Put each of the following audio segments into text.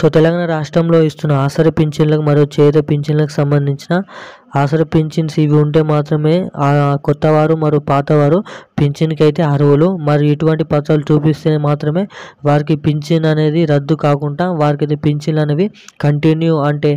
So Telangana రాష్ట్రంలో ఇస్తున్న ఆసరా పింఛన్లకు మరియు చేయూత పింఛన్లకు సంబంధించిన ఆసరా పింఛన్స్ ఇవి ఉంటే మాత్రమే కొత్తవారు మరియు పాతవారు పింఛన్కి అయితే అర్హులు. మరి ఇటువంటి పత్రాలు చూపిస్తే మాత్రమే వారికి పింఛన్ అనేది రద్దు కాకుండా వారికైతే పింఛన్లు అనేవి కంటిన్యూ అంటే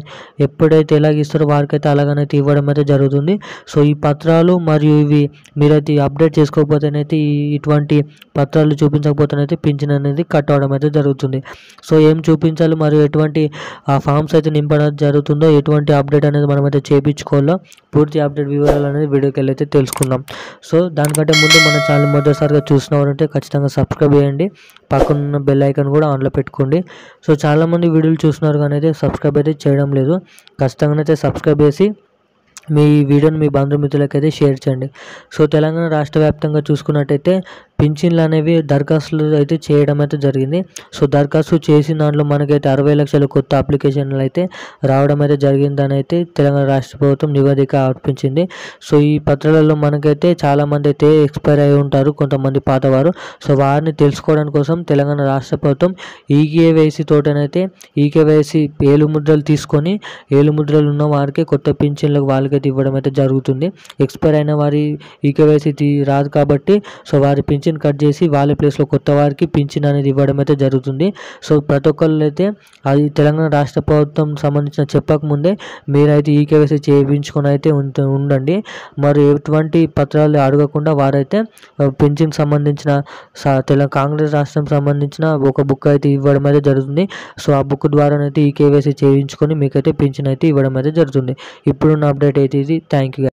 ఎప్పుడైతే ఎలాగ ఇస్తారో వారికైతే అలాగనైతే ఇవ్వడం అయితే జరుగుతుంది. సో ఈ పత్రాలు మరియు ఇవి మీరైతే అప్డేట్ చేసుకోకపోతేనైతే ఇటువంటి పత్రాలు చూపించకపోతేనైతే పింఛన్ అనేది కట్ అవడం అయితే జరుగుతుంది. సో ఏం చూపించాలి మరియు ఎటువంటి ఫామ్స్ అయితే నింపడం జరుగుతుందో ఎటువంటి అప్డేట్ అనేది మనమైతే చేయించుకోవాలో పూర్తి అప్డేట్ వివరాలు అనేది వీడియోకి వెళ్ళి అయితే తెలుసుకుందాం. సో దానికంటే ముందు మన ఛానల్ మొదటిసారిగా చూసినవారంటే ఖచ్చితంగా సబ్స్క్రైబ్ చేయండి, పక్కన బెల్ ఐకాన్ కూడా ఆన్లో పెట్టుకోండి. సో చాలామంది వీడియోలు చూస్తున్నారు కానీ అయితే సబ్స్క్రైబ్ అయితే చేయడం లేదు. ఖచ్చితంగా అయితే సబ్స్క్రైబ్ చేసి మీ వీడియోని మీ బంధుమిత్రులకైతే షేర్ చేయండి. సో తెలంగాణ రాష్ట్ర వ్యాప్తంగా చూసుకున్నట్టయితే పింఛన్లు అనేవి దరఖాస్తులు అయితే చేయడం అయితే జరిగింది. సో దరఖాస్తు చేసిన దాంట్లో మనకైతే 60 లక్షల కొత్త అప్లికేషన్లు అయితే రావడం అయితే జరిగిందని అయితే తెలంగాణ రాష్ట్ర ప్రభుత్వం నివేదిక అర్పించింది. సో ఈ పత్రాలలో మనకైతే చాలామంది అయితే ఎక్స్పైర్ అయి ఉంటారు, కొంతమంది పాతవారు. సో వారిని తెలుసుకోవడం కోసం తెలంగాణ రాష్ట్ర ప్రభుత్వం ఈకేవైసీ తోటనైతే ఈకేవైసీ ఏలుముద్రలు తీసుకొని ఏలుముద్రలు ఉన్న వారికి కొత్త పింఛన్లకు వాళ్ళకైతే ఇవ్వడం అయితే జరుగుతుంది. ఎక్స్పైర్ అయిన వారి ఈకేవైసీ రాదు కాబట్టి సో వారి పింఛన్ కట్ చేసి వాళ్ళ ప్లేస్లో కొత్త వారికి పింఛన్ అనేది ఇవ్వడం అయితే జరుగుతుంది. సో ప్రతి ఒక్కళ్ళు అయితే అది తెలంగాణ రాష్ట్ర ప్రభుత్వం సంబంధించిన చెప్పకముందే మీరైతే ఈకేవైసీ చేయించుకొని అయితే ఉండండి. మరి ఎటువంటి పత్రాలు అడగకుండా వారైతే పింఛన్కి సంబంధించిన కాంగ్రెస్ రాష్ట్రం సంబంధించిన ఒక బుక్ అయితే ఇవ్వడం అయితే జరుగుతుంది. సో ఆ బుక్ ద్వారానైతే ఈకేవైసీ చేయించుకొని మీకైతే పింఛన్ అయితే ఇవ్వడం అయితే జరుగుతుంది. ఇప్పుడున్న అప్డేట్ అయితే ఇది. Thank you.